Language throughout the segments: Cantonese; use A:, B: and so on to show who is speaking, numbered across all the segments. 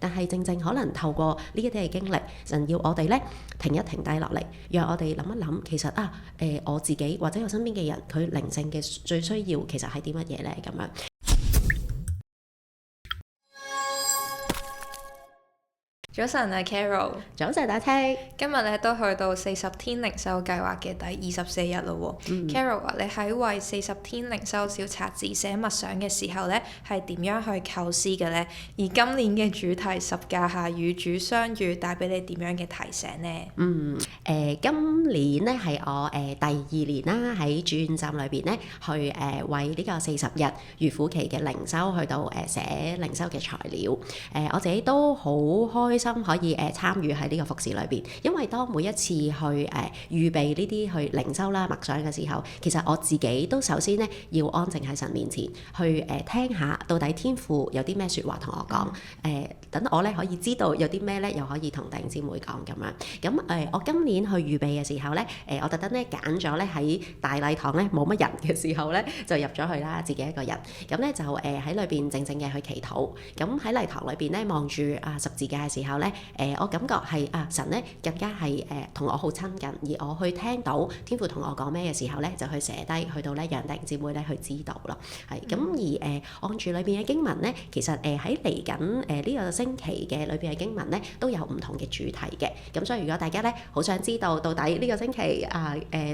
A: 但係正正可能透過呢一啲嘅經歷，神要我哋咧停一停低落嚟，讓我哋諗一諗，其實我自己或者我身邊嘅人，佢靈性嘅最需要其實係啲乜嘢咧？咁樣。
B: 早晨啊 Carol，
A: 早晨大家，
B: 今日咧都去到40天靈修計劃嘅第24日咯喎。Carol 啊，你喺為40天靈修小冊子寫默想嘅時候咧，係點樣去構思嘅咧？而今年嘅主題十架下與主相遇，帶俾你點樣嘅提醒呢？
A: 今年咧係我第2年啦，喺主院站裏邊咧去為呢個40日預苦期嘅靈修去到寫靈修嘅材料。我自己都好開心可以參與喺呢個服事裏邊，因為當每一次去預備呢啲去靈修啦默想嘅時候，其實我自己都首先咧要安靜喺神面前去聽下到底天父有啲咩説話同我講，等我咧可以知道有啲咩咧又可以同弟兄姊妹講咁樣。咁我今年去預備嘅時候咧，我特登咧揀咗咧喺大禮堂咧冇乜人嘅時候咧就入咗去啦，自己一個人。咁咧就喺裏邊靜靜嘅去祈禱。咁喺禮堂裏邊咧望住十字架嘅時候咧，我感覺係神咧更加係同我好親近，而我去聽到天父同我講咩嘅時候咧，就去寫低，去到咧讓弟兄姊妹咧去知道咯。係咁而按住裏邊嘅經文咧，其實喺嚟緊呢個星期嘅裏邊嘅經文咧都有唔同嘅主題嘅。咁所以如果大家咧好想知道到底呢個星期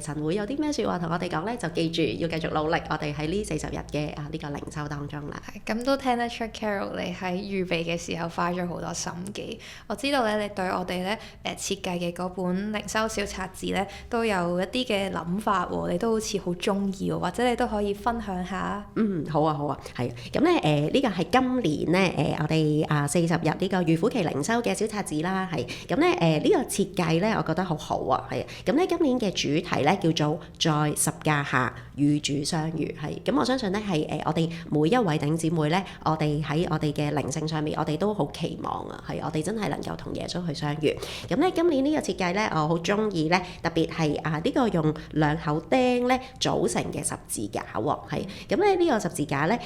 A: 神會有啲咩説話同我哋講咧，就記住要繼續努力，我哋喺呢40日嘅呢個靈修當中啦。
B: 咁都聽得出 Carol 你喺預備嘅時候花咗好多心機。我知道咧，你對我哋咧設計嘅嗰本靈修小冊子咧，都有一啲嘅諗法喎，你都好似好中意喎，或者你都可以分享下。
A: 好啊，係。咁咧呢個係今年咧我哋40日呢個預苦期靈修嘅小冊子啦，係。咁咧呢個設計咧，我覺得好好啊，係。咁咧今年嘅主題咧叫做在十架下與主相遇，係。咁我相信咧係我哋每一位弟兄姊妹咧，我哋喺我哋嘅靈性上面，我哋都好期望啊，係我哋真係能夠同耶穌去相遇。咁咧今年呢個設計咧，我好中意咧，特別係呢個用兩口釘咧組成嘅十字架喎，係。咁咧呢個十字架咧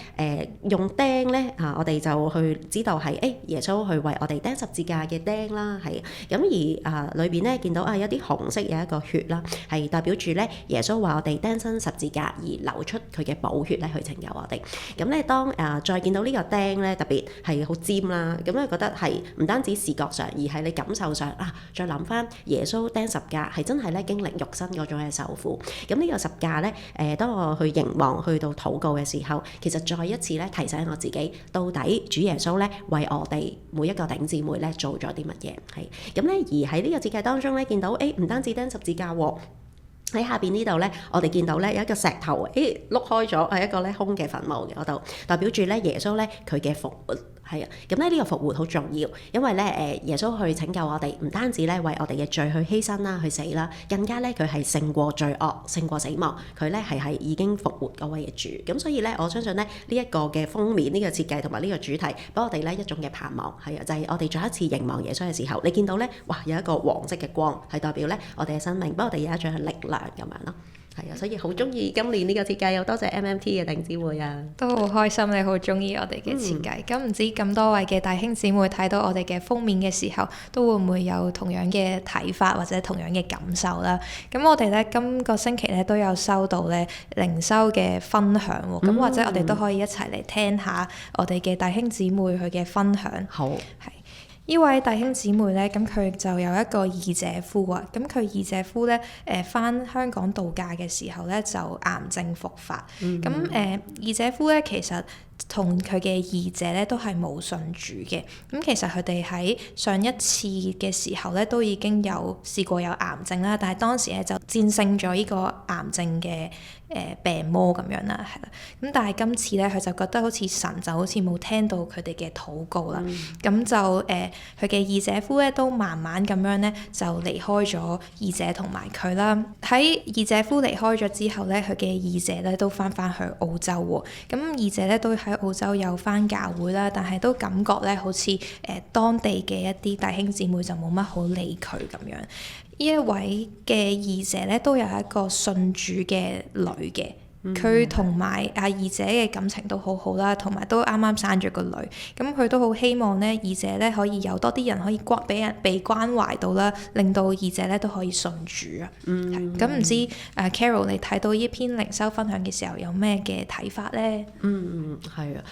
A: 用釘咧我哋就去知道係耶穌去為我哋釘十字架嘅釘啦，係。咁而裏邊咧見到有啲紅色有一個血啦，係代表住咧耶穌話我哋釘身十字架而流出佢嘅寶血咧去拯救我哋。咁咧當再見到呢個釘咧，特別係好尖啦，咁咧覺得係唔單止視覺上，而係你感受上再諗翻耶穌釘十架係真係咧經歷肉身嗰種嘅受苦。咁呢個十架咧當我去凝望去到禱告嘅時候，其實再一次咧提醒我自己，到底主耶穌咧為我哋每一個弟兄姊妹咧做咗啲乜嘢。係咁咧，而喺呢個設計當中咧見到唔單止釘十字架喎。喺下邊呢度咧，我哋見到咧有一個石頭，碌開咗，係一個咧空嘅墳墓嘅嗰度，代表住咧耶穌咧佢嘅復活，係啊。咁咧呢個復活好重要，因為咧耶穌去拯救我哋，唔單止咧為我哋嘅罪去犧牲啦、去死啦，更加咧佢係勝過罪惡、勝過死亡，佢咧係已經復活嗰位嘅主。咁所以咧，我相信咧呢一個嘅封面、呢個設計同埋呢個主題，俾我哋咧一種嘅盼望，係啊，就係我哋再一次凝望耶穌嘅時候，你見到咧，哇有一個黃色嘅光，係代表咧我哋嘅生命，俾我哋有一種嘅力量。咁樣咯，係啊，所以好中意今年呢個設計，又多謝 MMT 嘅弟兄姊妹啊，
B: 都好開心你好中意我哋嘅設計。咁唔知咁多位嘅弟兄姊妹睇到我哋嘅封面嘅時候，都會唔會有同樣嘅睇法或者同樣嘅感受啦？咁我哋咧今個星期咧都有收到咧靈修嘅分享喎，咁或者我哋都可以一齊嚟聽下我哋嘅弟兄姊妹佢嘅分享。
A: 好，
B: 係。呢位弟兄姊妹咧，咁佢就有一個二姐夫啊，咁佢二姐夫咧，返香港度假嘅時候咧，就癌症復發。咁二姐夫咧，其實同佢嘅二姐咧都係冇信主嘅。咁其實佢哋喺上一次嘅時候咧，都已經有試過有癌症啦，但係當時咧就戰勝咗呢個癌症嘅病魔咁樣啦，係啦。咁但係今次咧，佢就覺得好似神就好似冇聽到佢哋嘅禱告啦。咁就佢嘅二姐夫咧都慢慢咁樣咧就離開咗二姐同埋佢啦。喺二姐夫離開咗之後咧，佢嘅二姐咧都翻去澳洲喎。咁二姐咧都喺澳洲有翻教會啦，但係都感覺咧好似當地嘅一啲弟兄姊妹就冇乜好理佢咁樣。呢一位嘅二姐咧都有一個信主嘅女嘅。佢同埋阿二姐嘅感情都好好啦，同埋都啱啱生咗個女，咁佢都好希望咧二姐咧可以有多啲人可以被關懷到啦，令到二姐咧都可以信主啊。咁唔知Carol 你睇到呢篇靈修分享嘅時候有咩嘅睇法咧？
A: 係啊，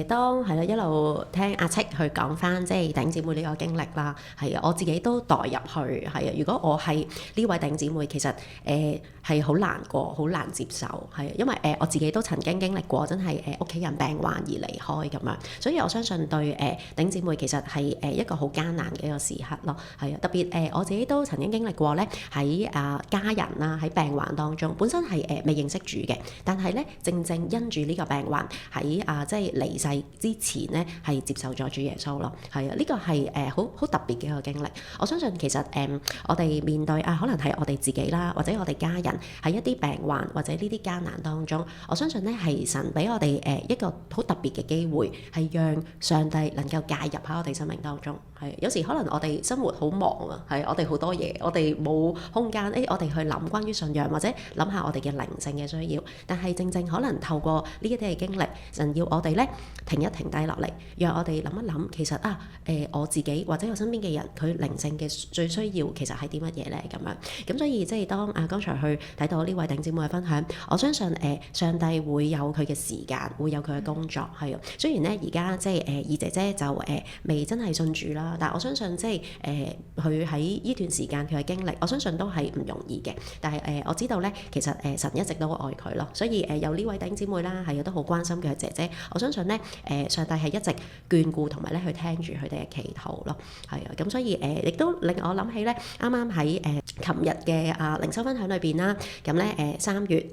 A: 當係啦一路聽阿戚去講翻即係弟兄姊妹呢個經歷啦，係啊，我自己都代入去，係啊，如果我係呢位弟兄姊妹，其實係好難過，好難接受，係啊，因為我自己都曾經經歷過，真係屋企人病患而離開咁樣，所以我相信對弟兄姊妹其實係一個好艱難嘅一個時刻咯，係啊，特別我自己都曾經經歷過咧，喺家人啦喺病患當中，本身係未認識主嘅，但係咧正因住呢個病患喺即係離世之前咧係接受咗主耶穌咯，係啊，呢個係好特別嘅一個經歷。我相信其實我哋面對可能係我哋自己啦，或者我哋家人喺一啲病患或者呢啲艱難當中，我相信咧係神俾我哋一個好特別嘅機會，係讓上帝能夠介入喺我哋生命當中。係有時可能我哋生活好忙啊，係我哋好多嘢，我哋冇空間我哋去諗關於信仰或者諗下我哋嘅靈性嘅需要，但係正可能透過呢一啲嘅經歷，神要我哋咧停一停低落嚟，讓我哋諗一諗，其實我自己或者我身邊嘅人，佢靈性嘅最需要其實係啲乜嘢咧？咁樣咁所以即係當剛才去睇到呢位弟兄姊妹嘅分享，我相信上帝會有佢嘅時間，會有佢嘅工作，係啊。雖然咧而家即係二姐姐就未真係信主啦，但係我相信即係佢喺呢段時間佢嘅經歷，我相信都係唔容易嘅。但係我知道咧，其實神一直都愛佢咯，所以有呢位弟兄姊妹啦，係都好關心佢嘅姐姐。我相信咧上帝係一直眷顧同埋咧去聽住佢哋嘅祈禱咯，係啊。咁所以亦都令我諗起咧，啱啱喺琴日嘅靈修分享裏邊啦，咁咧3月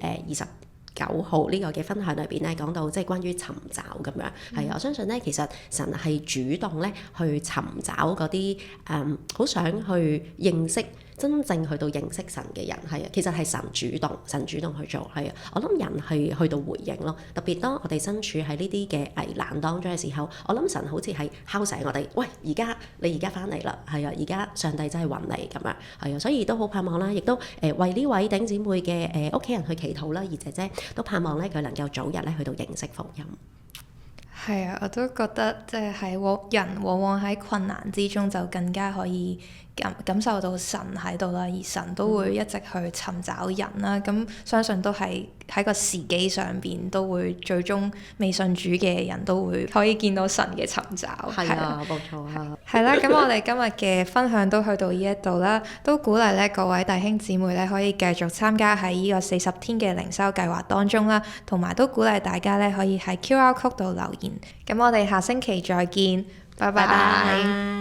A: 29號呢個嘅分享裏邊咧講到即係關於尋找咁樣，係啊，我相信咧其實神係主動咧去尋找嗰啲好想去認識真正去到認識神嘅人，係啊，其實係神主動去做，係啊，我諗人係去到回應咯，特別當我哋身處喺呢啲嘅危難當中嘅時候，我諗神好似係敲醒我哋，喂，你而家翻嚟啦，係啊，而家上帝真係揾你咁樣，係啊，所以都好盼望啦，亦都為呢位弟兄姊妹嘅屋企人去祈禱啦，二姐姐都盼望咧佢能夠早日咧去到認識福音。
B: 係啊，我都覺得即係人往往喺困難之中就更加可以感受到神喺度啦，而神都會一直去尋找人啦。咁相信都係喺個時機上邊都會最終未信主嘅人都會可以見到神嘅尋找。
A: 係啊，冇錯啊。
B: 係啦，咁我哋今日嘅分享都去到呢一度啦，都鼓勵咧各位弟兄姊妹咧可以繼續參加喺呢個40天嘅靈修計劃當中啦，同埋都鼓勵大家咧可以喺 QR Code 度留言。咁我哋下星期再見，拜拜。